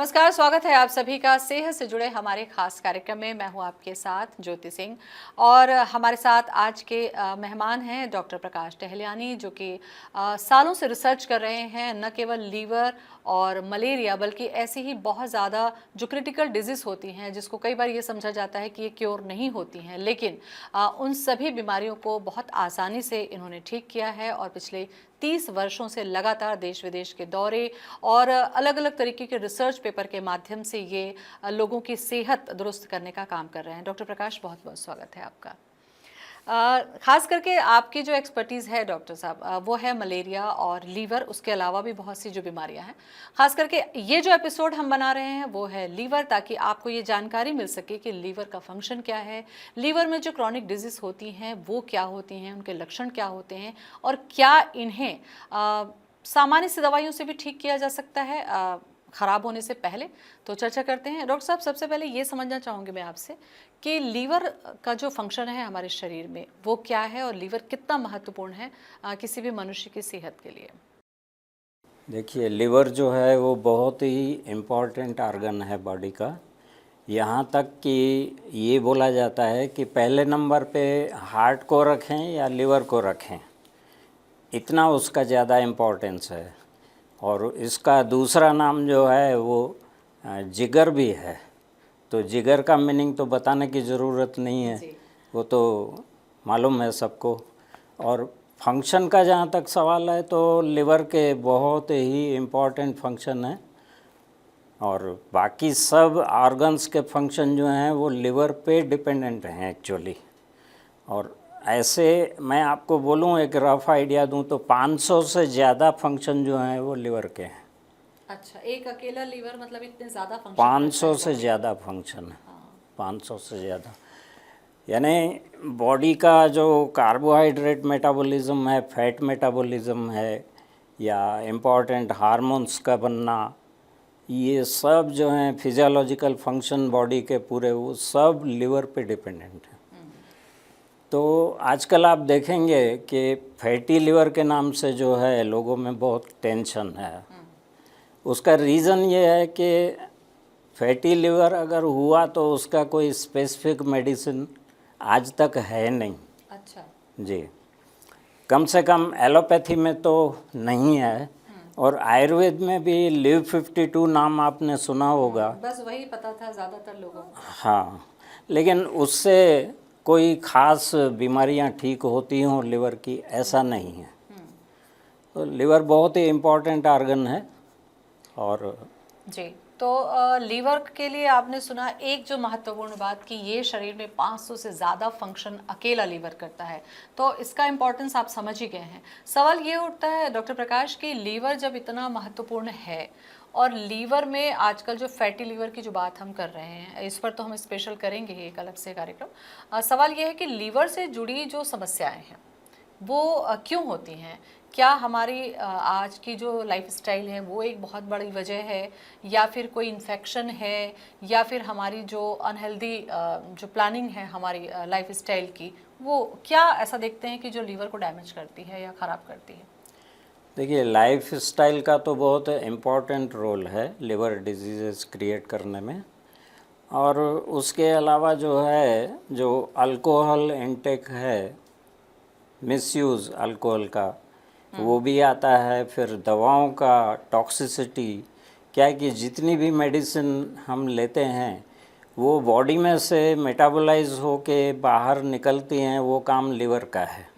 नमस्कार, स्वागत है आप सभी का सेहत से जुड़े हमारे खास कार्यक्रम में। मैं हूं आपके साथ ज्योति सिंह और हमारे साथ आज के मेहमान हैं डॉक्टर प्रकाश टहलियानी, जो कि सालों से रिसर्च कर रहे हैं न केवल लीवर और मलेरिया बल्कि ऐसी ही बहुत ज़्यादा जो क्रिटिकल डिजीज़ होती हैं जिसको कई बार ये समझा जाता है कि ये क्योर नहीं होती हैं, लेकिन उन सभी बीमारियों को बहुत आसानी से इन्होंने ठीक किया है और पिछले 30 वर्षों से लगातार देश विदेश के दौरे और अलग अलग तरीके के रिसर्च पेपर के माध्यम से ये लोगों की सेहत दुरुस्त करने का काम कर रहे हैं। डॉक्टर प्रकाश, बहुत बहुत स्वागत है आपका। खास करके आपकी जो एक्सपर्टीज़ है डॉक्टर साहब, वो है मलेरिया और लीवर, उसके अलावा भी बहुत सी जो बीमारियां हैं। खास करके ये जो एपिसोड हम बना रहे हैं वो है लीवर, ताकि आपको ये जानकारी मिल सके कि लीवर का फंक्शन क्या है, लीवर में जो क्रॉनिक डिजीज़ होती हैं वो क्या होती हैं, उनके लक्षण क्या होते हैं और क्या इन्हें सामान्य सी दवाइयों से भी ठीक किया जा सकता है ख़राब होने से पहले। तो चर्चा करते हैं। डॉक्टर साहब, सबसे पहले ये समझना चाहूँगी मैं आपसे कि लीवर का जो फंक्शन है हमारे शरीर में वो क्या है और लीवर कितना महत्वपूर्ण है किसी भी मनुष्य की सेहत के लिए। देखिए, लिवर जो है वो बहुत ही इम्पॉर्टेंट ऑर्गन है बॉडी का। यहाँ तक कि ये बोला जाता है कि पहले नंबर पे हार्ट को रखें या लिवर को रखें, इतना उसका ज़्यादा इम्पोर्टेंस है। और इसका दूसरा नाम जो है वो जिगर भी है। तो जिगर का मीनिंग तो बताने की ज़रूरत नहीं है, वो तो मालूम है सबको। और फंक्शन का जहाँ तक सवाल है तो लिवर के बहुत ही इम्पोर्टेंट फंक्शन है और बाकी सब ऑर्गन्स के फंक्शन जो हैं वो लिवर पे डिपेंडेंट हैं एक्चुअली। और ऐसे मैं आपको बोलूँ, एक रफ आइडिया दूँ तो 500 से ज़्यादा फंक्शन जो हैं वो लिवर के हैं। अच्छा, एक अकेला लीवर मतलब इतने ज़्यादा फंक्शन? 500 से ज़्यादा फंक्शन है। 500 से ज़्यादा, यानी बॉडी का जो कार्बोहाइड्रेट मेटाबॉलिज्म है, फैट मेटाबॉलिज्म है या इम्पॉर्टेंट हार्मोन्स का बनना, ये सब जो हैं फिजियोलॉजिकल फंक्शन बॉडी के पूरे, वो सब लिवर पे डिपेंडेंट है। तो आजकल आप देखेंगे कि फैटी लिवर के नाम से जो है लोगों में बहुत टेंशन है। उसका रीज़न ये है कि फैटी लिवर अगर हुआ तो उसका कोई स्पेसिफिक मेडिसिन आज तक है नहीं। अच्छा जी, कम से कम एलोपैथी में तो नहीं है। और आयुर्वेद में भी लिव 52 नाम आपने सुना होगा। बस वही पता था ज़्यादातर लोगों को। हाँ, लेकिन उससे कोई ख़ास बीमारियां ठीक होती हों लिवर की, ऐसा नहीं है। तो लिवर बहुत ही इम्पोर्टेंट ऑर्गन है। और जी, तो लीवर के लिए आपने सुना एक जो महत्वपूर्ण बात कि ये शरीर में 500 से ज़्यादा फंक्शन अकेला लीवर करता है, तो इसका इम्पोर्टेंस आप समझ ही गए हैं। सवाल ये उठता है डॉक्टर प्रकाश कि लीवर जब इतना महत्वपूर्ण है और लीवर में आजकल जो फैटी लीवर की जो बात हम कर रहे हैं, इस पर तो हम स्पेशल करेंगे ही एक अलग से कार्यक्रम। सवाल ये है कि लीवर से जुड़ी जो समस्याएं हैं वो क्यों होती हैं? क्या हमारी आज की जो लाइफस्टाइल है वो एक बहुत बड़ी वजह है, या फिर कोई इन्फेक्शन है, या फिर हमारी जो अनहेल्दी जो प्लानिंग है हमारी लाइफस्टाइल की, वो क्या ऐसा देखते हैं कि जो लीवर को डैमेज करती है या ख़राब करती है? देखिए, लाइफ स्टाइल का तो बहुत इम्पोर्टेंट रोल है लिवर डिजीज़ क्रिएट करने में। और उसके अलावा जो है, जो अल्कोहल इंटेक है, मिसयूज़ अल्कोहल का, वो भी आता है। फिर दवाओं का टॉक्सिसिटी, क्या है कि जितनी भी मेडिसिन हम लेते हैं वो बॉडी में से मेटाबोलाइज होके बाहर निकलती हैं, वो काम लिवर का है।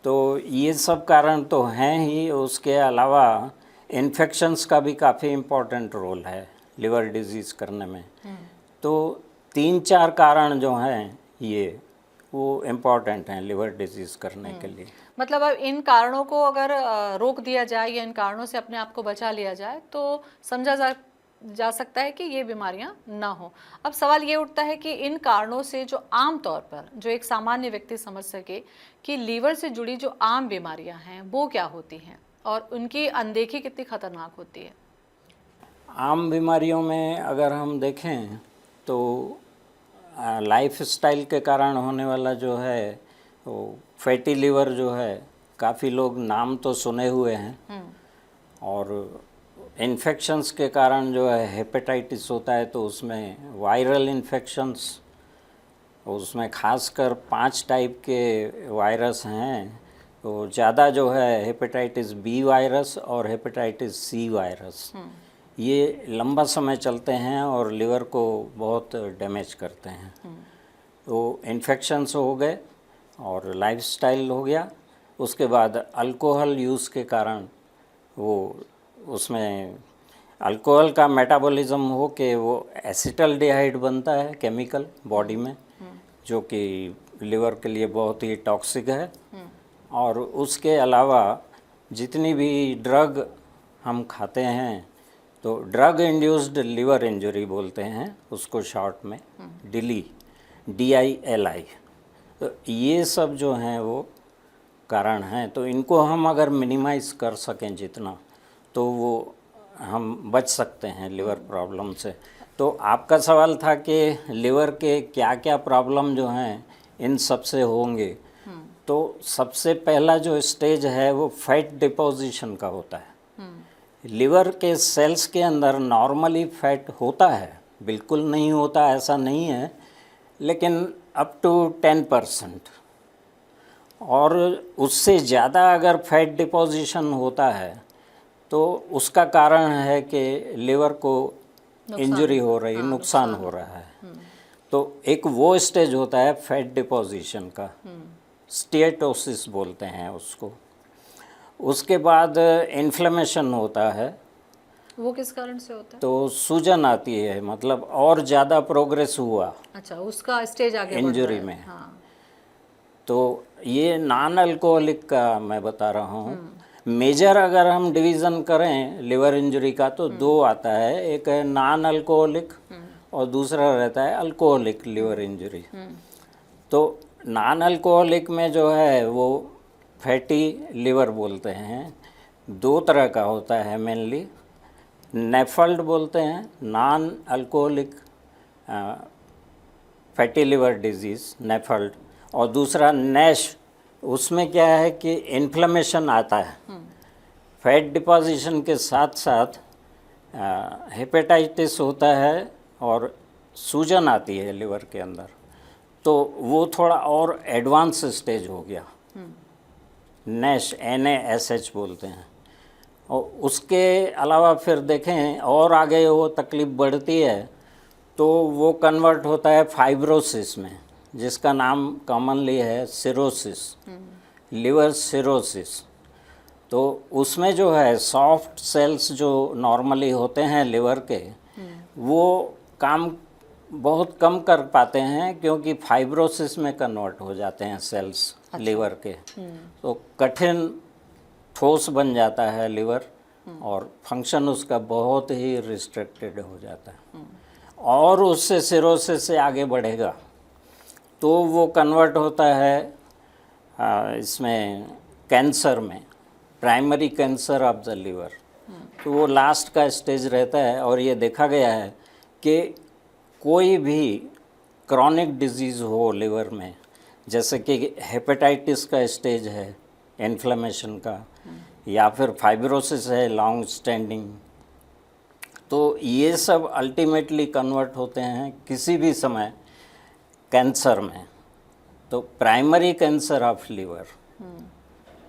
तो ये सब कारण तो हैं ही। उसके अलावा इन्फेक्शंस का भी काफ़ी इम्पोर्टेंट रोल है लिवर डिजीज़ करने में। तो 3-4 कारण जो हैं ये वो इम्पॉर्टेंट हैं लिवर डिजीज़ करने के लिए। मतलब अब इन कारणों को अगर रोक दिया जाए या इन कारणों से अपने आप को बचा लिया जाए तो समझा जा सकता है कि ये बीमारियां ना हो। अब सवाल ये उठता है कि इन कारणों से जो आम तौर पर जो एक सामान्य व्यक्ति समझ सके कि लीवर से जुड़ी जो आम बीमारियां हैं वो क्या होती हैं और उनकी अनदेखी कितनी खतरनाक होती है। आम बीमारियों में अगर हम देखें तो लाइफ स्टाइल के कारण होने वाला जो है वो फैटी लिवर जो है, काफ़ी लोग नाम तो सुने हुए हैं। और इन्फेक्शंस के कारण जो है हेपेटाइटिस होता है, तो उसमें वायरल इन्फेक्शंस, उसमें खासकर 5 टाइप के वायरस हैं। तो ज़्यादा जो है हेपेटाइटिस बी वायरस और हेपेटाइटिस सी वायरस, ये लंबा समय चलते हैं और लिवर को बहुत डैमेज करते हैं। तो इन्फेक्शंस हो गए और लाइफस्टाइल हो गया। उसके बाद अल्कोहल यूज़ के कारण वो उसमें अल्कोहल का मेटाबॉलिज्म हो के वो एसिटल्डिहाइड बनता है केमिकल बॉडी में, जो कि लिवर के लिए बहुत ही टॉक्सिक है। और उसके अलावा जितनी भी ड्रग हम खाते हैं, तो ड्रग इंड्यूस्ड लिवर इंजरी बोलते हैं उसको शॉर्ट में, DILI। तो ये सब जो हैं वो कारण हैं। तो इनको हम अगर मिनिमाइज़ कर सकें जितना, तो वो हम बच सकते हैं लिवर प्रॉब्लम से। तो आपका सवाल था कि लिवर के क्या क्या प्रॉब्लम जो हैं इन सब से होंगे। तो सबसे पहला जो स्टेज है वो फैट डिपोजिशन का होता है। लिवर के सेल्स के अंदर नॉर्मली फैट होता है, बिल्कुल नहीं होता ऐसा नहीं है, लेकिन अप टू 10%। और उससे ज़्यादा अगर फैट डिपोजिशन होता है तो उसका कारण है कि लिवर को इंजरी हो रही, नुकसान हो रहा है। तो एक वो स्टेज होता है फैट डिपोजिशन का, स्टीएटोसिस बोलते हैं उसको। उसके बाद इन्फ्लेमेशन होता है। वो किस कारण से होता है? तो सूजन आती है, मतलब और ज़्यादा प्रोग्रेस हुआ अच्छा, उसका स्टेज आगे बढ़ इंजरी रहा है। में। हाँ। तो ये नॉन अल्कोहलिक का मैं बता रहा हूँ। मेजर अगर हम डिवीज़न करें लिवर इंजरी का तो 2 आता है, एक है नॉन अल्कोहलिक और दूसरा रहता है अल्कोहलिक लिवर इंजरी। तो नॉन अल्कोहलिक में जो है वो फैटी लिवर बोलते हैं। 2 तरह का होता है मेनली, नेफल्ड बोलते हैं, non alcoholic fatty liver disease NAFLD, और दूसरा नैश। उसमें क्या है कि इन्फ्लेमेशन आता है, फैट डिपोजिशन के साथ साथ हेपेटाइटिस होता है और सूजन आती है लिवर के अंदर। तो वो थोड़ा और एडवांस स्टेज हो गया, नैश, NASH बोलते हैं। और उसके अलावा फिर देखें और आगे वो तकलीफ़ बढ़ती है तो वो कन्वर्ट होता है फाइब्रोसिस में, जिसका नाम कॉमनली है सिरोसिस, लिवर सिरोसिस। तो उसमें जो है सॉफ्ट सेल्स जो नॉर्मली होते हैं लिवर के, वो काम बहुत कम कर पाते हैं क्योंकि फाइब्रोसिस में कन्वर्ट हो जाते हैं सेल्स लिवर के। तो कठिन ठोस बन जाता है लिवर और फंक्शन उसका बहुत ही रिस्ट्रिक्टेड हो जाता है। और उससे सिरोसिस से आगे बढ़ेगा तो वो कन्वर्ट होता है इसमें कैंसर में, primary cancer of the liver. तो वो लास्ट का स्टेज रहता है। और ये देखा गया है कि कोई भी क्रॉनिक डिजीज़ हो लिवर में, जैसे कि हेपेटाइटिस का स्टेज है इन्फ्लेमेशन का, या फिर फाइब्रोसिस है लॉन्ग स्टैंडिंग, तो ये सब अल्टीमेटली कन्वर्ट होते हैं किसी भी समय कैंसर में। तो प्राइमरी कैंसर ऑफ लिवर,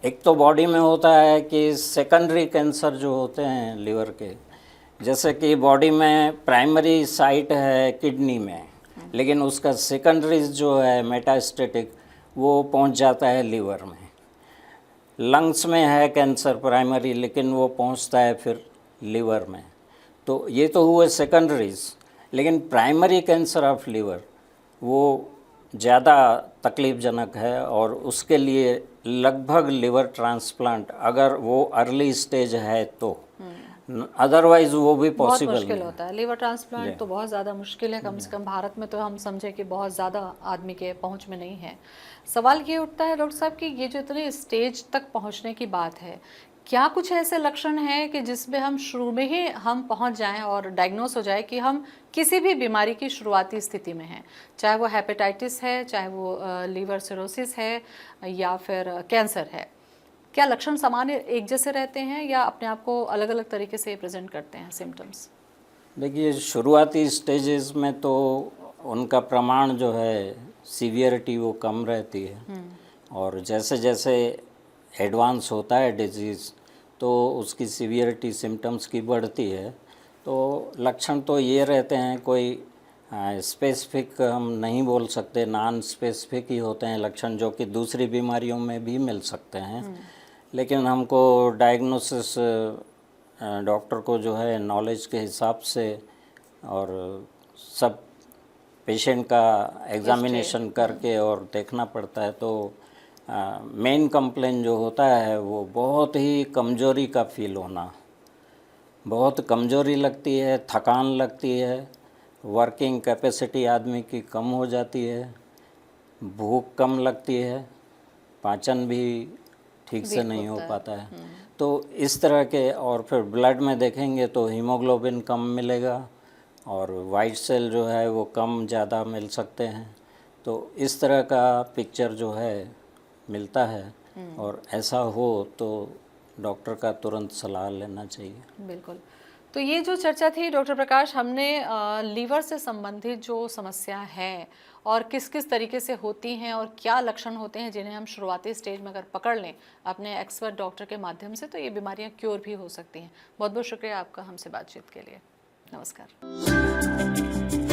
एक तो बॉडी में होता है कि सेकेंडरी कैंसर जो होते हैं लिवर के, जैसे कि बॉडी में प्राइमरी साइट है किडनी में, लेकिन उसका सेकेंडरी जो है मेटास्टेटिक वो पहुंच जाता है लिवर में। लंग्स में है कैंसर प्राइमरी, लेकिन वो पहुंचता है फिर लिवर में। तो ये तो हुए सेकेंडरीज, लेकिन प्राइमरी कैंसर ऑफ लिवर वो ज़्यादा तकलीफ़जनक है और उसके लिए लगभग लिवर ट्रांसप्लांट अगर वो अर्ली स्टेज है तो, अदरवाइज वो भी बहुत पॉसिबल मुश्किल होता है लिवर ट्रांसप्लांट, तो बहुत ज़्यादा मुश्किल है। कम से कम भारत में तो हम समझे कि बहुत ज़्यादा आदमी के पहुंच में नहीं है। सवाल ये उठता है डॉक्टर साहब कि ये जो इतने स्टेज तक पहुंचने की बात है, क्या कुछ ऐसे लक्षण हैं कि जिसमें हम शुरू में ही हम पहुंच जाएं और डायग्नोस हो जाए कि हम किसी भी बीमारी की शुरुआती स्थिति में हैं, चाहे वो हेपेटाइटिस है, चाहे वो लीवर सिरोसिस है या फिर कैंसर है? क्या लक्षण सामान्य एक जैसे रहते हैं या अपने आप को अलग अलग तरीके से प्रेजेंट करते हैं सिम्टम्स? देखिए, शुरुआती स्टेजेस में तो उनका प्रमाण जो है सीवियरिटी वो कम रहती है, और जैसे जैसे एडवांस होता है डिजीज़ तो उसकी सीवियरिटी सिम्टम्स की बढ़ती है। तो लक्षण तो ये रहते हैं, कोई स्पेसिफिक हम नहीं बोल सकते, नॉन स्पेसिफिक ही होते हैं लक्षण, जो कि दूसरी बीमारियों में भी मिल सकते हैं। लेकिन हमको डायग्नोसिस डॉक्टर को जो है नॉलेज के हिसाब से और सब पेशेंट का एग्जामिनेशन करके और देखना पड़ता है। तो मेन कंप्लेन जो होता है वो बहुत ही कमज़ोरी का फील होना, बहुत कमज़ोरी लगती है, थकान लगती है, वर्किंग कैपेसिटी आदमी की कम हो जाती है, भूख कम लगती है, पाचन भी ठीक से नहीं हो पाता है। तो इस तरह के, और फिर ब्लड में देखेंगे तो हीमोग्लोबिन कम मिलेगा और वाइट सेल जो है वो कम ज़्यादा मिल सकते हैं। तो इस तरह का पिक्चर जो है मिलता है, और ऐसा हो तो डॉक्टर का तुरंत सलाह लेना चाहिए। बिल्कुल। तो ये जो चर्चा थी डॉक्टर प्रकाश, हमने लीवर से संबंधित जो समस्या है और किस किस तरीके से होती हैं और क्या लक्षण होते हैं जिन्हें हम शुरुआती स्टेज में अगर पकड़ लें अपने एक्सपर्ट डॉक्टर के माध्यम से तो ये बीमारियां क्योर भी हो सकती हैं। बहुत बहुत शुक्रिया आपका हमसे बातचीत के लिए। नमस्कार।